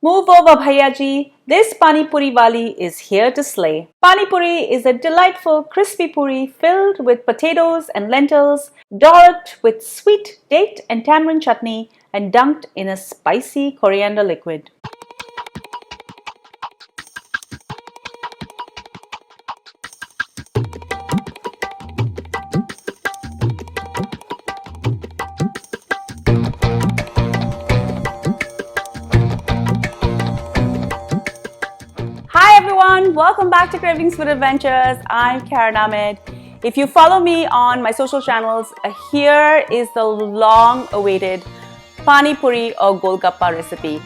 Move over Bhaiyaji, this Pani Puri Wali is here to slay. Pani Puri is a delightful crispy puri filled with potatoes and lentils, dolloped with sweet date and tamarind chutney and dunked in a spicy coriander liquid. Hi everyone, welcome back to Cravings Food Adventures. I'm Karen Ahmed. If you follow me on my social channels, here is the long-awaited Pani Puri or Golgappa recipe.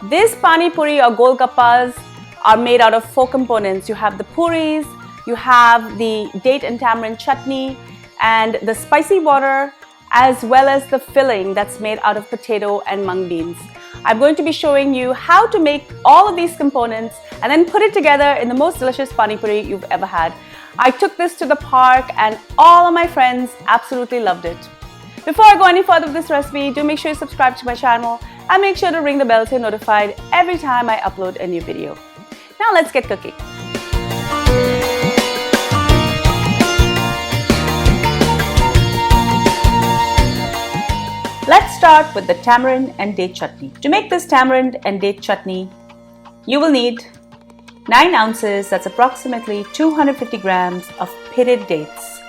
This Pani Puri or Golgappas are made out of 4 components. You have the puris, you have the date and tamarind chutney, and the spicy water, as well as the filling that's made out of potato and mung beans. I'm going to be showing you how to make all of these components and then put it together in the most delicious Pani Puri you've ever had. I took this to the park and all of my friends absolutely loved it. Before I go any further with this recipe, do make sure you subscribe to my channel and make sure to ring the bell so you're notified every time I upload a new video. Now let's get cooking. Let's start with the tamarind and date chutney. To make this tamarind and date chutney, you will need 9 ounces, that's approximately 250 grams of pitted dates.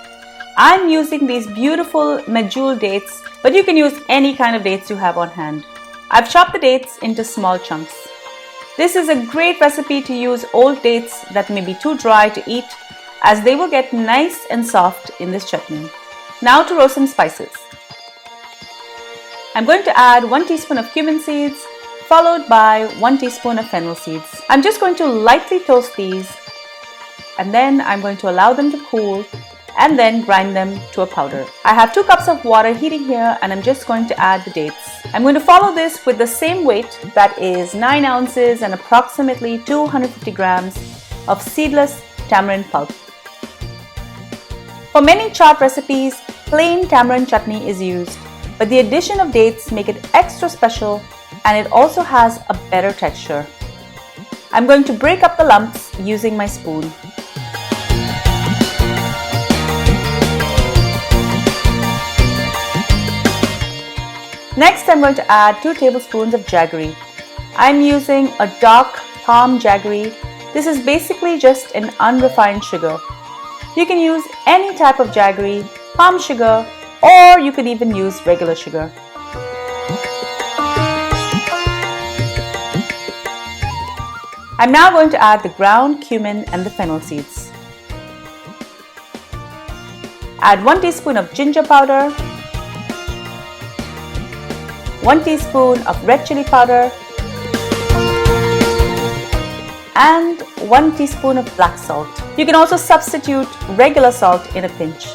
I'm using these beautiful medjool dates, but you can use any kind of dates you have on hand. I've chopped the dates into small chunks. This is a great recipe to use old dates that may be too dry to eat, as they will get nice and soft in this chutney. Now to roast some spices. I'm going to add 1 teaspoon of cumin seeds, followed by 1 teaspoon of fennel seeds. I'm just going to lightly toast these, and then I'm going to allow them to cool and then grind them to a powder. I have 2 cups of water heating here, and I'm just going to add the dates. I'm going to follow this with the same weight, that is 9 ounces and approximately 250 grams of seedless tamarind pulp. For many chaat recipes, plain tamarind chutney is used, but the addition of dates make it extra special, and it also has a better texture. I'm going to break up the lumps using my spoon. Next, I'm going to add 2 tablespoons of jaggery. I'm using a dark palm jaggery. This is basically just an unrefined sugar. You can use any type of jaggery, palm sugar, or you could even use regular sugar. I'm now going to add the ground cumin and the fennel seeds. Add 1 teaspoon of ginger powder, 1 teaspoon of red chili powder, and 1 teaspoon of black salt. You can also substitute regular salt in a pinch.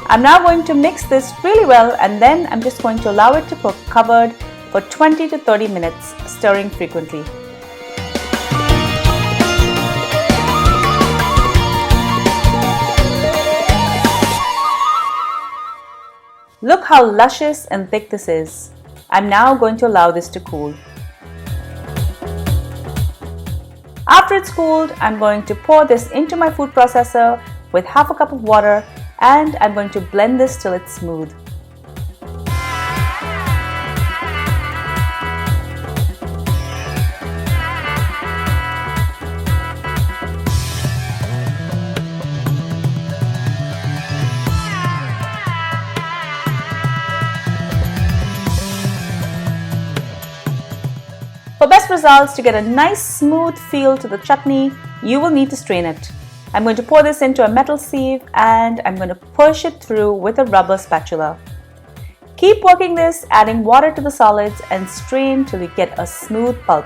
I'm now going to mix this really well, and then I'm just going to allow it to cook covered for 20 to 30 minutes, stirring frequently. Look how luscious and thick this is. I'm now going to allow this to cool. After it's cooled, I'm going to pour this into my food processor with half a cup of water, and I'm going to blend this till it's smooth. For best results, to get a nice smooth feel to the chutney, you will need to strain it. I'm going to pour this into a metal sieve, and I'm going to push it through with a rubber spatula. Keep working this, adding water to the solids, and strain till you get a smooth pulp.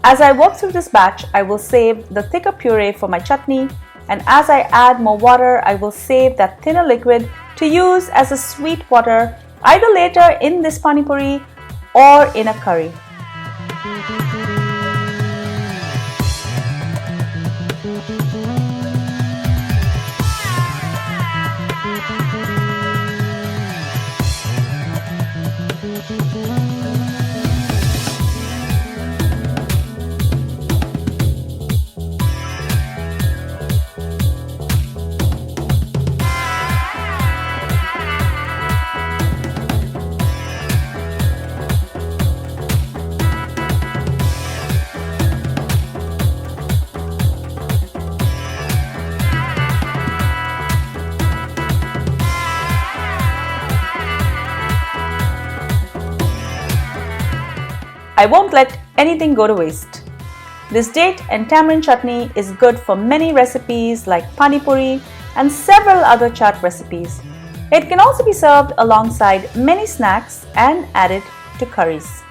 As I work through this batch, I will save the thicker puree for my chutney, and as I add more water, I will save that thinner liquid to use as a sweet water, either later in this Pani Puri or in a curry. I won't let anything go to waste. This date and tamarind chutney is good for many recipes like Pani Puri and several other chaat recipes. It can also be served alongside many snacks and added to curries.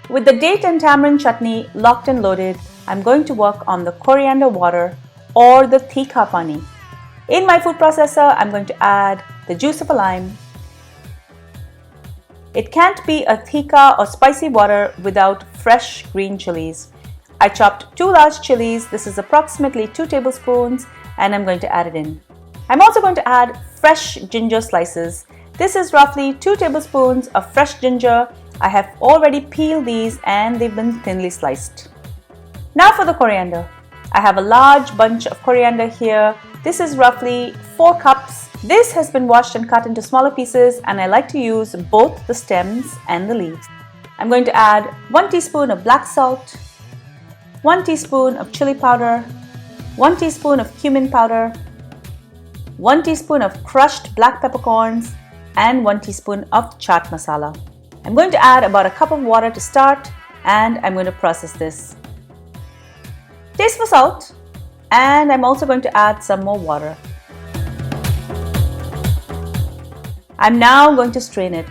With the date and tamarind chutney locked and loaded, I'm going to work on the coriander water or the tikka pani. In my food processor, I'm going to add the juice of a lime. It can't be a tikka or spicy water without fresh green chilies. I chopped 2 large chilies. This is approximately 2 tablespoons and I'm going to add it in. I'm also going to add fresh ginger slices. This is roughly 2 tablespoons of fresh ginger. I have already peeled these and they've been thinly sliced. Now for the coriander. I have a large bunch of coriander here. This is roughly 4 cups. This has been washed and cut into smaller pieces and I like to use both the stems and the leaves. I'm going to add 1 teaspoon of black salt, 1 teaspoon of chili powder, 1 teaspoon of cumin powder, 1 teaspoon of crushed black peppercorns and 1 teaspoon of chaat masala. I'm going to add about a cup of water to start and I'm going to process this. Taste for salt and I'm also going to add some more water. I'm now going to strain it.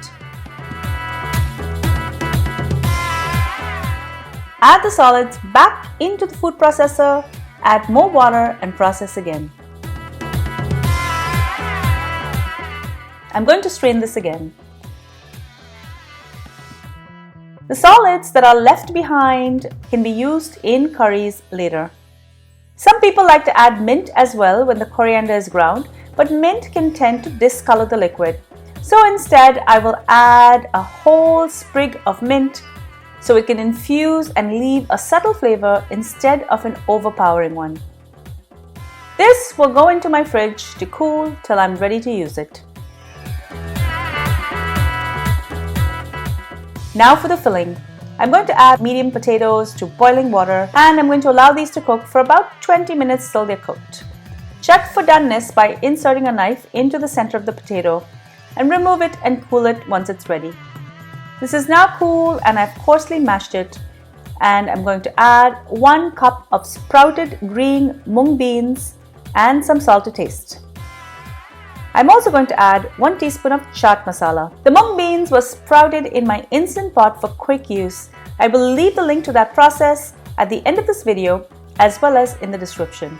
Add the solids back into the food processor, add more water and process again. I'm going to strain this again. The solids that are left behind can be used in curries later. Some people like to add mint as well when the coriander is ground, but mint can tend to discolor the liquid. So instead, I will add a whole sprig of mint so it can infuse and leave a subtle flavor instead of an overpowering one. This will go into my fridge to cool till I'm ready to use it. Now for the filling. I'm going to add medium potatoes to boiling water and I'm going to allow these to cook for about 20 minutes till they're cooked. Check for doneness by inserting a knife into the center of the potato and remove it and cool it once it's ready. This is now cool and I've coarsely mashed it and I'm going to add 1 cup of sprouted green mung beans and some salt to taste. I'm also going to add 1 teaspoon of chaat masala. The mung beans were sprouted in my instant pot for quick use. I will leave the link to that process at the end of this video as well as in the description.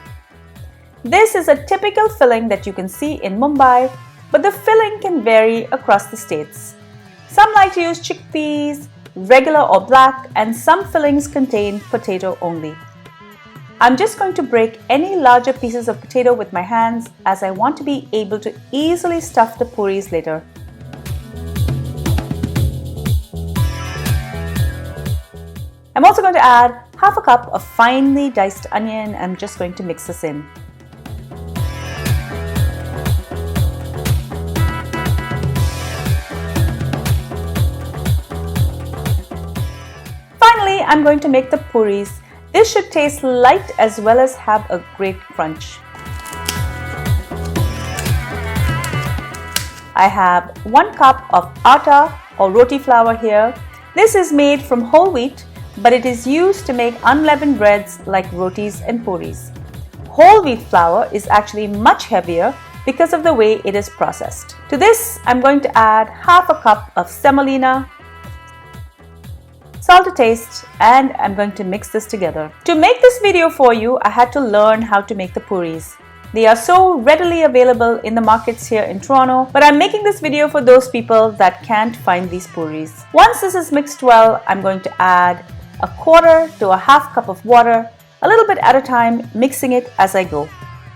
This is a typical filling that you can see in Mumbai, but the filling can vary across the states. Some like to use chickpeas, regular or black, and some fillings contain potato only. I'm just going to break any larger pieces of potato with my hands as I want to be able to easily stuff the puris later. I'm also going to add half a cup of finely diced onion. I'm just going to mix this in. Finally, I'm going to make the puris. This should taste light as well as have a great crunch. I have 1 cup of atta or roti flour here. This is made from whole wheat, but it is used to make unleavened breads like rotis and puris. Whole wheat flour is actually much heavier because of the way it is processed. To this, I'm going to add half a cup of semolina, salt to taste, and I'm going to mix this together. To make this video for you, I had to learn how to make the puris. They are so readily available in the markets here in Toronto, but I'm making this video for those people that can't find these puris. Once this is mixed well, I'm going to add 1/4 to a half cup of water, a little bit at a time, mixing it as I go.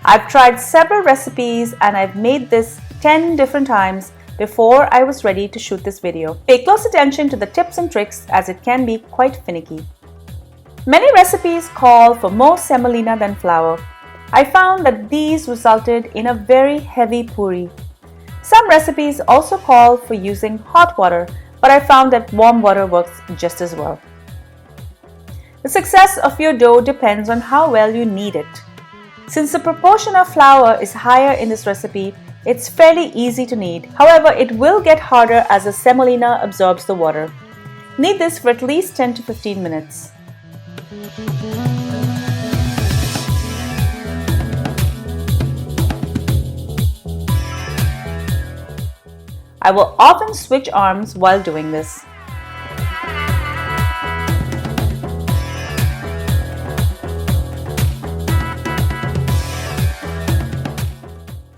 I've tried several recipes and I've made this 10 different times before I was ready to shoot this video. Pay close attention to the tips and tricks as it can be quite finicky. Many recipes call for more semolina than flour. I found that these resulted in a very heavy puri. Some recipes also call for using hot water, but I found that warm water works just as well. The success of your dough depends on how well you knead it. Since the proportion of flour is higher in this recipe, it's fairly easy to knead. However, it will get harder as the semolina absorbs the water. Knead this for at least 10 to 15 minutes. I will often switch arms while doing this.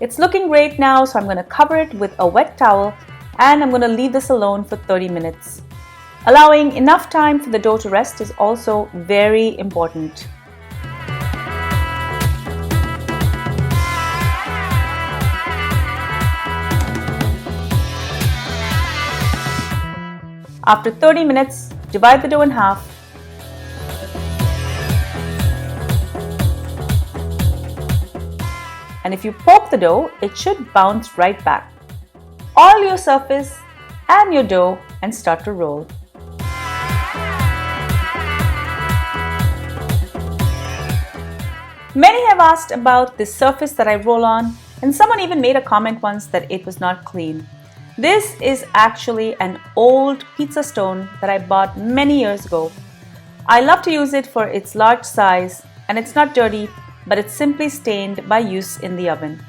It's looking great now, so I'm going to cover it with a wet towel and I'm going to leave this alone for 30 minutes. Allowing enough time for the dough to rest is also very important. After 30 minutes, divide the dough in half. And if you poke the dough, it should bounce right back. Oil your surface and your dough and start to roll. Many have asked about this surface that I roll on, and someone even made a comment once that it was not clean. This is actually an old pizza stone that I bought many years ago. I love to use it for its large size, and it's not dirty, but it's simply stained by use in the oven.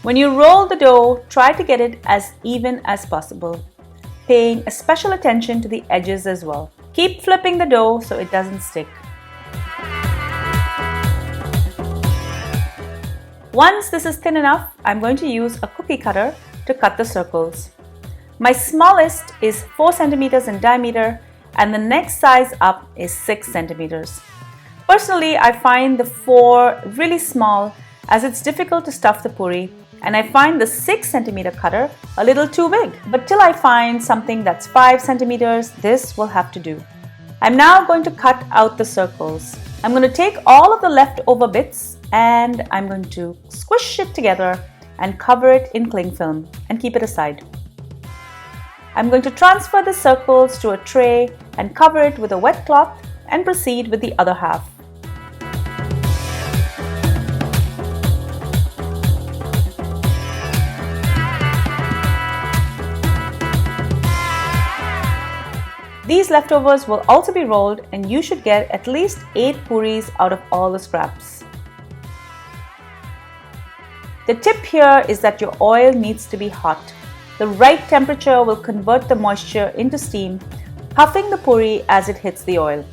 When you roll the dough, try to get it as even as possible, paying a special attention to the edges as well. Keep flipping the dough so it doesn't stick. Once this is thin enough, I'm going to use a cookie cutter to cut the circles. My smallest is 4 centimeters in diameter and the next size up is 6 centimeters. Personally, I find the 4 really small as it's difficult to stuff the puri, and I find the 6 centimeter cutter a little too big. But till I find something that's 5 centimeters, this will have to do. I'm now going to cut out the circles. I'm going to take all of the leftover bits and I'm going to squish it together and cover it in cling film and keep it aside. I'm going to transfer the circles to a tray and cover it with a wet cloth and proceed with the other half. These leftovers will also be rolled and you should get at least 8 puris out of all the scraps. The tip here is that your oil needs to be hot. The right temperature will convert the moisture into steam, puffing the puri as it hits the oil.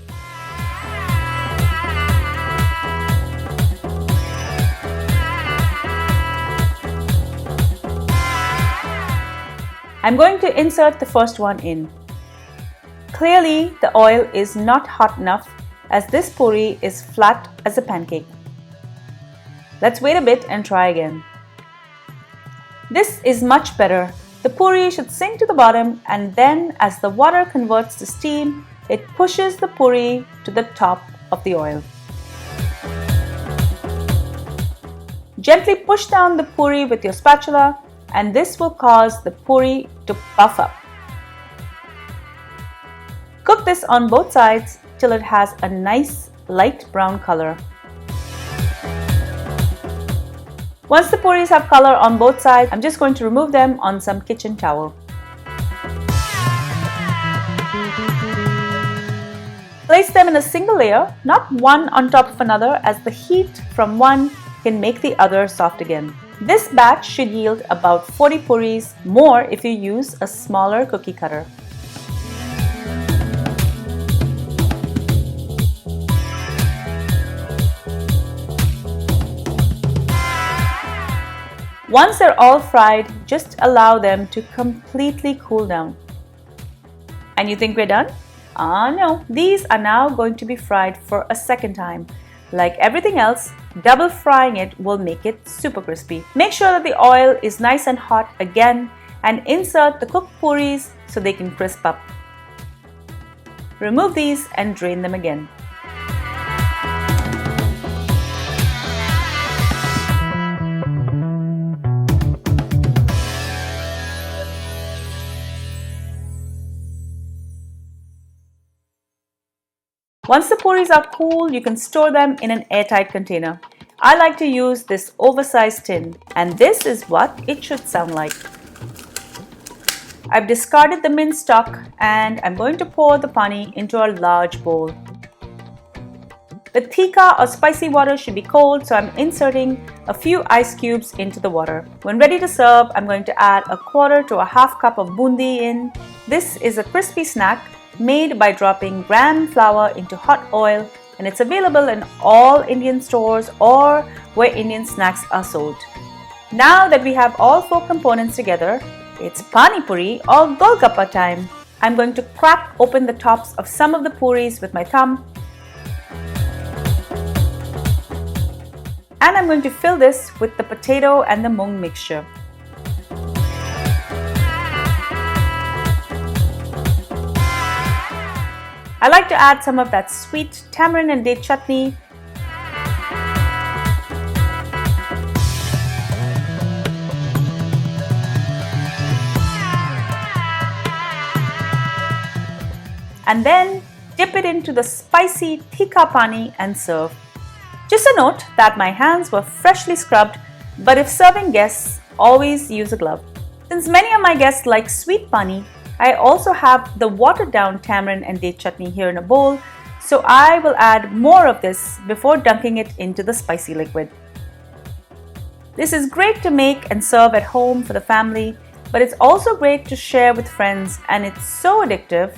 I'm going to insert the first one in. Clearly, the oil is not hot enough as this puri is flat as a pancake. Let's wait a bit and try again. This is much better. The puri should sink to the bottom and then as the water converts to steam, it pushes the puri to the top of the oil. Gently push down the puri with your spatula and this will cause the puri to puff up. Cook this on both sides till it has a nice light brown color. Once the puris have color on both sides, I'm just going to remove them on some kitchen towel. Place them in a single layer, not one on top of another, as the heat from one can make the other soft again. This batch should yield about 40 puris, more if you use a smaller cookie cutter. Once they're all fried, just allow them to completely cool down. And you think we're done? No, these are now going to be fried for a second time. Like everything else, double frying it will make it super crispy. Make sure that the oil is nice and hot again and insert the cooked puris so they can crisp up. Remove these and drain them again. Once the puris are cool, you can store them in an airtight container. I like to use this oversized tin, and this is what it should sound like. I've discarded the minced stock and I'm going to pour the pani into a large bowl. The tikka or spicy water should be cold, so I'm inserting a few ice cubes into the water. When ready to serve, I'm going to add a quarter to a half cup of bundi in. This is a crispy snack made by dropping gram flour into hot oil, and it's available in all Indian stores or where Indian snacks are sold. Now that we have all 4 components together, it's Pani Puri or Golgappa time. I'm going to crack open the tops of some of the puris with my thumb. And I'm going to fill this with the potato and the mung mixture. I like to add some of that sweet tamarind and date chutney. And then dip it into the spicy tikka pani and serve. Just a note that my hands were freshly scrubbed, but if serving guests, always use a glove. Since many of my guests like sweet pani, I also have the watered down tamarind and date chutney here in a bowl, so I will add more of this before dunking it into the spicy liquid. This is great to make and serve at home for the family, but it's also great to share with friends, and it's so addictive.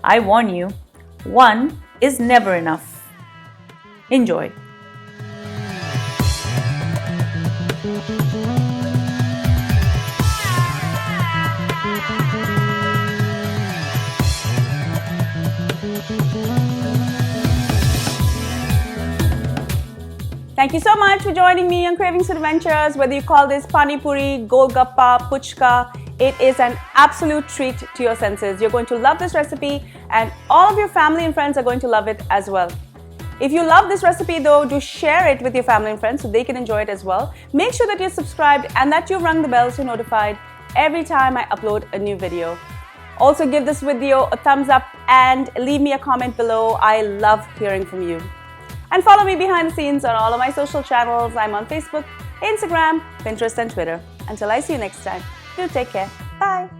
I warn you, one is never enough. Enjoy. Thank you so much for joining me on Cravings for Adventures. Whether you call this Pani Puri Golgappa Puchka, it is an absolute treat to your senses. You're going to love this recipe, and all of your family and friends are going to love it as well. If you love this recipe though, do share it with your family and friends so they can enjoy it as well. Make sure that you're subscribed and that you've rung the bell so you're notified every time I upload a new video. Also give this video a thumbs up and leave me a comment below. I love hearing from you. And follow me behind the scenes on all of my social channels. I'm on Facebook, Instagram, Pinterest and Twitter. Until I see you next time, do take care. Bye.